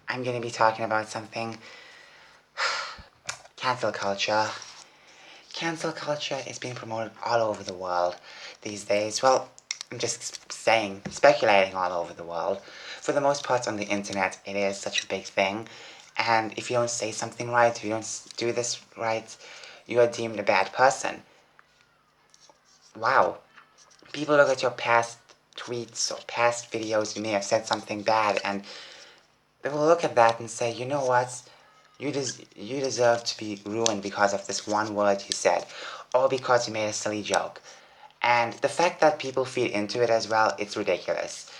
I'm going to be talking about something. Cancel culture. Cancel culture is being promoted all over the world these days. Well, I'm just saying, speculating all over the world. For the most part on the internet, it is such a big thing. And if you don't say something right, if you don't do this right, you are deemed a bad person. Wow. People look at your past tweets or past videos, you may have said something bad, and they will look at that and say, you know what? You deserve to be ruined because of this one word you said, or because you made a silly joke. And the fact that people feed into it as well, it's ridiculous.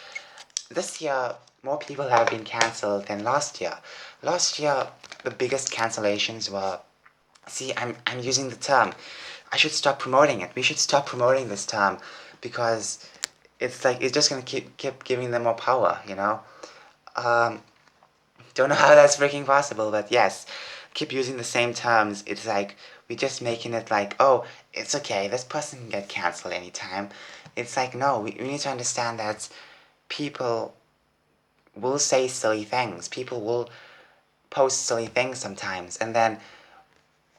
This year, more people have been cancelled than last year. Last year, the biggest cancellations were. See, I'm using the term. I should stop promoting it. We should stop promoting this term because it's like it's just gonna keep giving them more power, you know. Um, don't know how that's freaking possible, but yes, keep using the same terms. It's like we're just making it like, oh, it's okay. This person can get cancelled anytime. It's like no, we need to understand that people will say silly things. People will post silly things sometimes, and then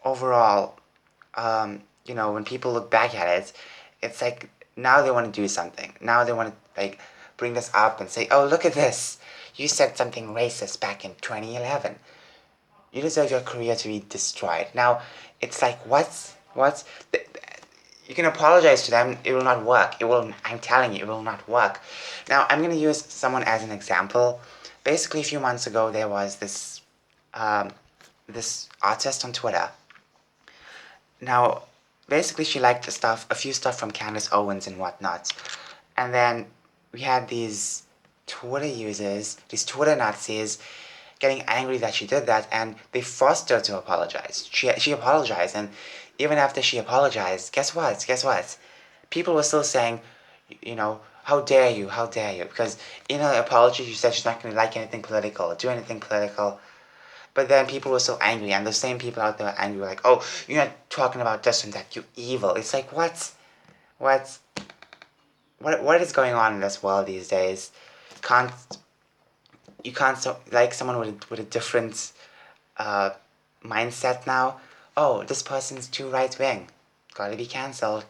overall, when people look back at it, it's like now they want to do something. Now they want to like bring this up and say, "Oh, look at this! You said something racist back in 2011. You deserve your career to be destroyed." Now, it's like what's you can apologize to them. It will not work. It will. I'm telling you, it will not work. Now, I'm gonna use someone as an example. Basically, a few months ago, there was um, this artist on Twitter. Now, basically, she liked a few stuff from Candace Owens and whatnot. And then we had these Twitter users, these Twitter Nazis, getting angry that she did that, and they forced her to apologize. She apologized, and even after she apologized, guess what? Guess what? People were still saying, how dare you? How dare you? Because in her apology, she said she's not going to like anything political or do anything political. But then people were so angry, and the same people out there are angry, like, oh, you're not talking about this and that, you evil. It's like, what? What? What is going on in this world these days? Can't you can't like someone with a different uh, mindset now? Oh, this person's too right wing, gotta be cancelled.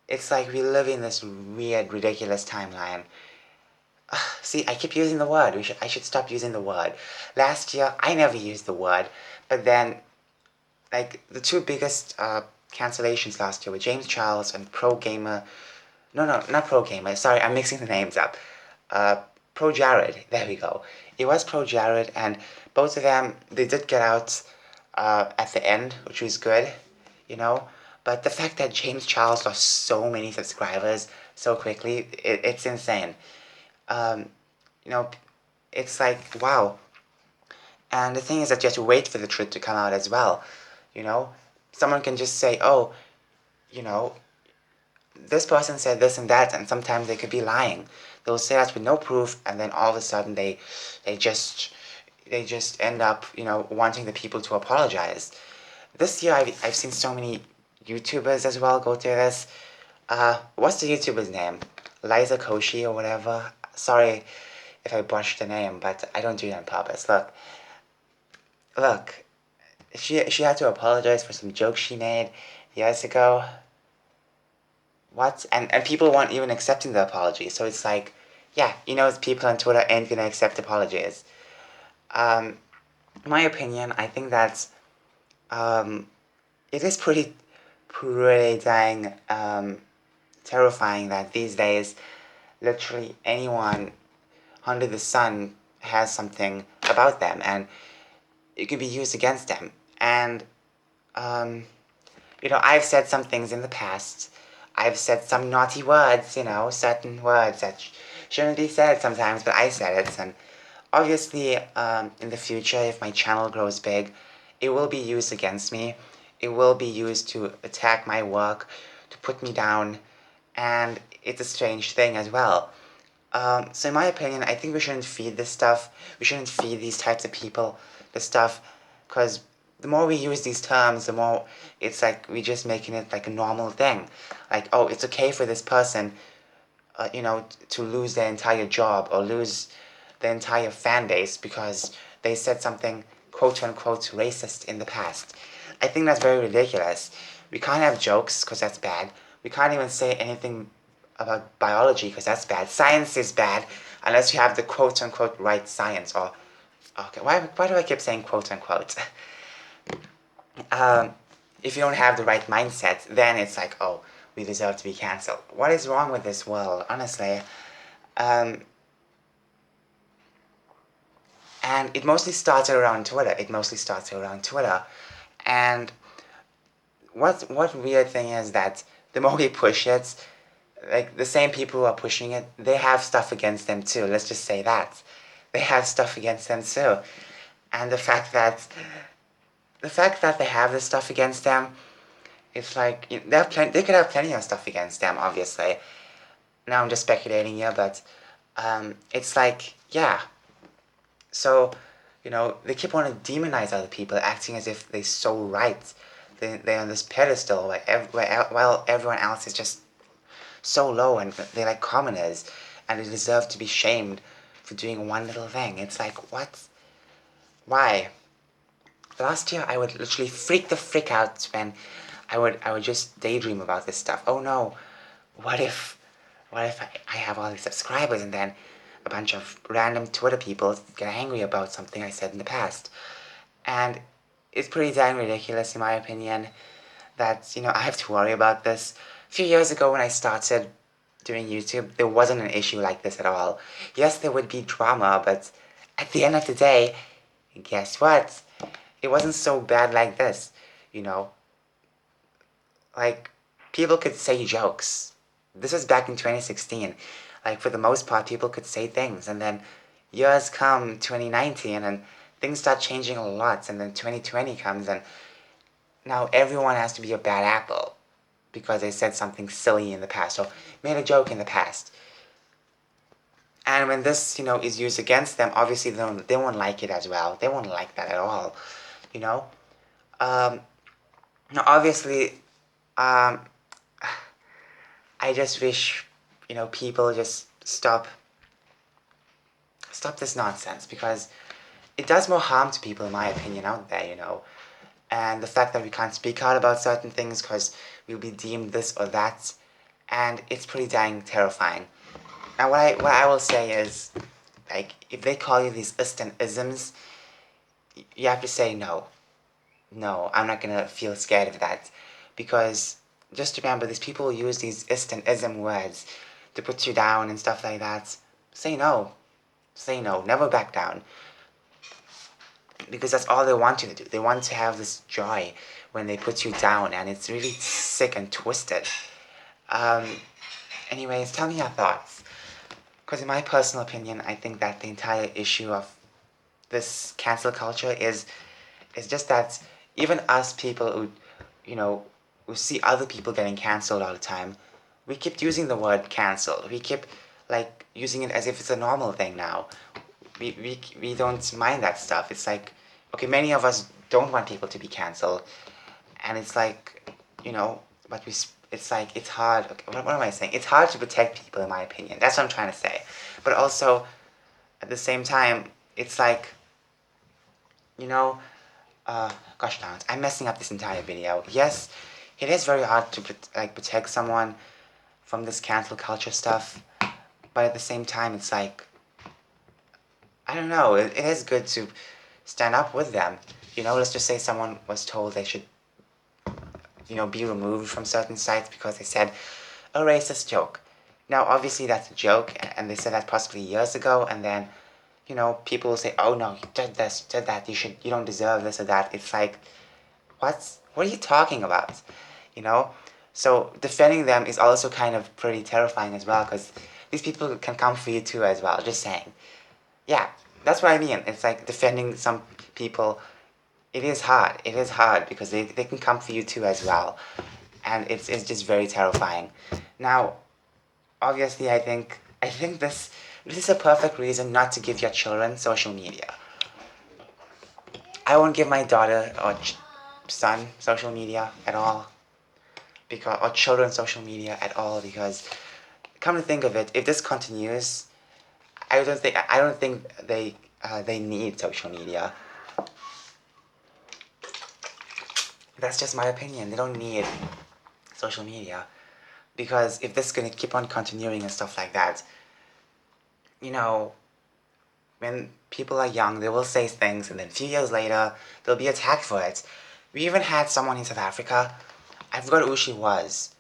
It's like we live in this weird, ridiculous timeline. See, I keep using the word. I should stop using the word. Last year, I never used the word, but then like the two biggest cancellations last year were James Charles and Pro Gamer. No, not Pro Gamer. Sorry, I'm mixing the names up. Uh, Pro Jared. There we go. It was Pro Jared, and both of them they did get out at the end, which was good, you know. But the fact that James Charles lost so many subscribers so quickly, it's insane. Um, you know, it's like wow. And the thing is that you have to wait for the truth to come out as well. You know, someone can just say, "Oh, you know, this person said this and that," and sometimes they could be lying. They'll say that with no proof, and then all of a sudden they just they just end up, wanting the people to apologize. This year, I've seen so many YouTubers as well go through this. What's the YouTuber's name? Liza Koshy or whatever. Sorry if I botched the name, but I don't do it on purpose. Look, she had to apologize for some jokes she made years ago. What? And people weren't even accepting the apology. So it's like, yeah, people on Twitter ain't gonna accept apologies. Um, in my opinion, I think that um, it is pretty dang terrifying that these days, literally anyone under the sun has something about them, and it can be used against them. And um, I've said some things in the past. I've said some naughty words, certain words that shouldn't be said sometimes, but I said it. And obviously, in the future, if my channel grows big, it will be used against me. It will be used to attack my work, to put me down, and it's a strange thing as well. So in my opinion, I think we shouldn't feed this stuff. We shouldn't feed these types of people this stuff, because the more we use these terms, the more it's like we're just making it like a normal thing. Like, oh, it's okay for this person, to lose their entire job or lose the entire fan base because they said something quote-unquote racist in the past. I think that's very ridiculous. We can't have jokes because that's bad. We can't even say anything about biology because that's bad. Science is bad unless you have the quote-unquote right science. Or okay, why do I keep saying quote-unquote? If you don't have the right mindset, then it's like, oh, we deserve to be cancelled. What is wrong with this world, honestly? And it mostly started around Twitter. And what weird thing is that the more we push it, like the same people who are pushing it, they have stuff against them too. Let's just say that they have stuff against them too, and the fact that they have this stuff against them, it's like they could have plenty of stuff against them, obviously. Now I'm just speculating here, but it's like, yeah. So, they keep on to demonize other people, acting as if they're so right. They're on this pedestal while everyone else is just so low and they're like commoners and they deserve to be shamed for doing one little thing. It's like, what? Why? Last year I would literally freak the frick out when I would just daydream about this stuff. Oh no, what if I have all these subscribers and then a bunch of random Twitter people get angry about something I said in the past? And it's pretty dang ridiculous in my opinion that, I have to worry about this. A few years ago when I started doing YouTube, there wasn't an issue like this at all. Yes, there would be drama, but at the end of the day, guess what? It wasn't so bad like this, you know? Like, people could say jokes. This was back in 2016. Like, for the most part, people could say things, and then years come 2019, and things start changing a lot, and then 2020 comes, and now everyone has to be a bad apple because they said something silly in the past or made a joke in the past. And when this, is used against them, obviously they won't like it as well. They won't like that at all, you know? Now, obviously, um, I just wish, people just stop this nonsense because it does more harm to people, in my opinion, out there. And the fact that we can't speak out about certain things because we'll be deemed this or that, and it's pretty dang terrifying. Now, what I will say is, like, if they call you these isms, you have to say no. No, I'm not gonna feel scared of that, because just remember, these people use these ism words to put you down and stuff like that. Say no. Say no. Never back down. Because that's all they want you to do. They want to have this joy when they put you down, and it's really sick and twisted. Anyways, tell me your thoughts. Because in my personal opinion, I think that the entire issue of this cancel culture is just that even us people who see other people getting cancelled all the time, we keep using the word cancel. We keep like using it as if it's a normal thing now. We don't mind that stuff. It's like, okay, many of us don't want people to be cancelled, and it's like, but it's like, it's hard. Okay, what am I saying? It's hard to protect people, in my opinion. That's what I'm trying to say. But also, at the same time, it's like, gosh darn it, I'm messing up this entire video. Yes, it is very hard to protect someone from this cancel culture stuff, but at the same time, it's like, I don't know, it is good to stand up with them. Let's just say someone was told they should, be removed from certain sites because they said a racist joke. Now, obviously, that's a joke, and they said that possibly years ago, and then, people will say, oh no, you did this, did that, you don't deserve this or that. It's like, what are you talking about? So defending them is also kind of pretty terrifying as well, because these people can come for you too as well, just saying. Yeah, that's what I mean. It's like defending some people, it is hard because they can come for you too as well. And it's just very terrifying. Now, obviously, I think this is a perfect reason not to give your children social media. I won't give my daughter or son social media at all, or children social media at all, because come to think of it, if this continues, I don't think they need social media. That's just my opinion. They don't need social media because if this is gonna keep on continuing and stuff like that, you know, when people are young, they will say things, and then a few years later, they'll be attacked for it. We even had someone in South Africa. I forgot who she was.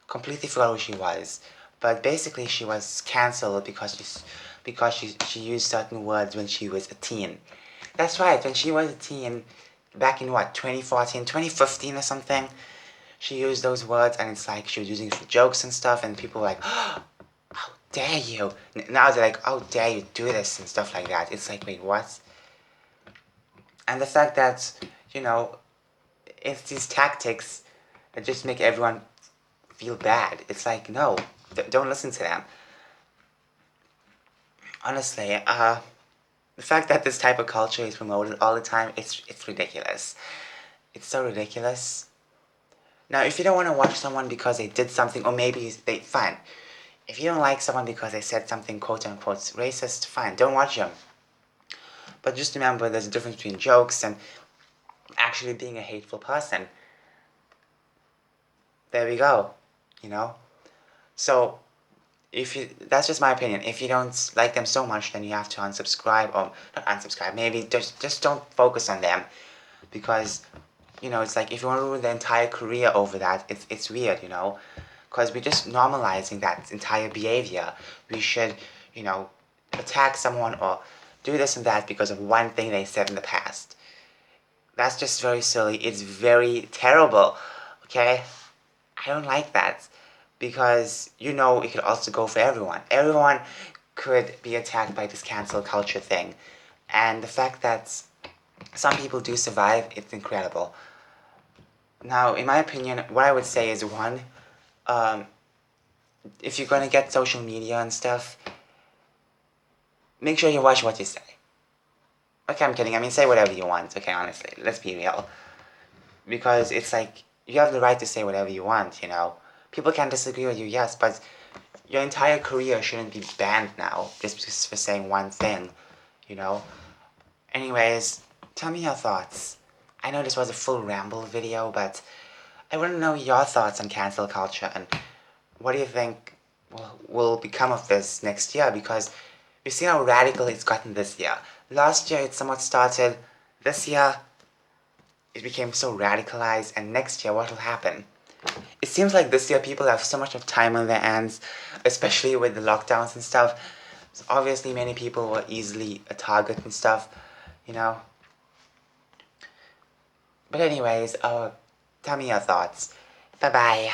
Completely forgot who she was. But basically, she was cancelled because she used certain words when she was a teen. That's right. When she was a teen, back in what 2014, 2015 or something, she used those words, and it's like she was using it for jokes and stuff, and people were like, "Oh, how dare you!" Now they're like, "How dare you do this," and stuff like that. It's like, wait, what? And the fact that, you know, it's these tactics that just make everyone feel bad. It's like, no, don't listen to them. Honestly, the fact that this type of culture is promoted all the time, it's ridiculous. It's so ridiculous. Now, if you don't want to watch someone because they did something, or maybe they fine. If you don't like someone because they said something quote unquote racist, fine, don't watch them. But just remember, there's a difference between jokes and actually being a hateful person. There we go. You know. So if you, that's just my opinion. If you don't like them so much, then you have to unsubscribe, or not unsubscribe. Maybe just don't focus on them, because it's like if you want to ruin the entire career over that, it's weird, because we're just normalizing that entire behavior. We should, you know, attack someone or do this and that because of one thing they said in the past. That's just very silly. It's very terrible. Okay, I don't like that, because it could also go for everyone. Everyone could be attacked by this cancel culture thing, and the fact that some people do survive, it's incredible. Now, in my opinion, what I would say is one, um, if you're gonna get social media and stuff, make sure you watch what you say. Okay, I'm kidding. I mean, say whatever you want. Okay, honestly, let's be real. Because it's like you have the right to say whatever you want. People can disagree with you, yes, but your entire career shouldn't be banned now just for saying one thing. You know. Anyways, tell me your thoughts. I know this was a full ramble video, but I want to know your thoughts on cancel culture, and what do you think will become of this next year? Because we've seen how radical it's gotten this year. Last year it somewhat started. This year it became so radicalized, and next year what will happen? It seems like this year people have so much of time on their hands, especially with the lockdowns and stuff. So obviously many people were easily a target and stuff, you know. But anyways, tell me your thoughts. Bye bye.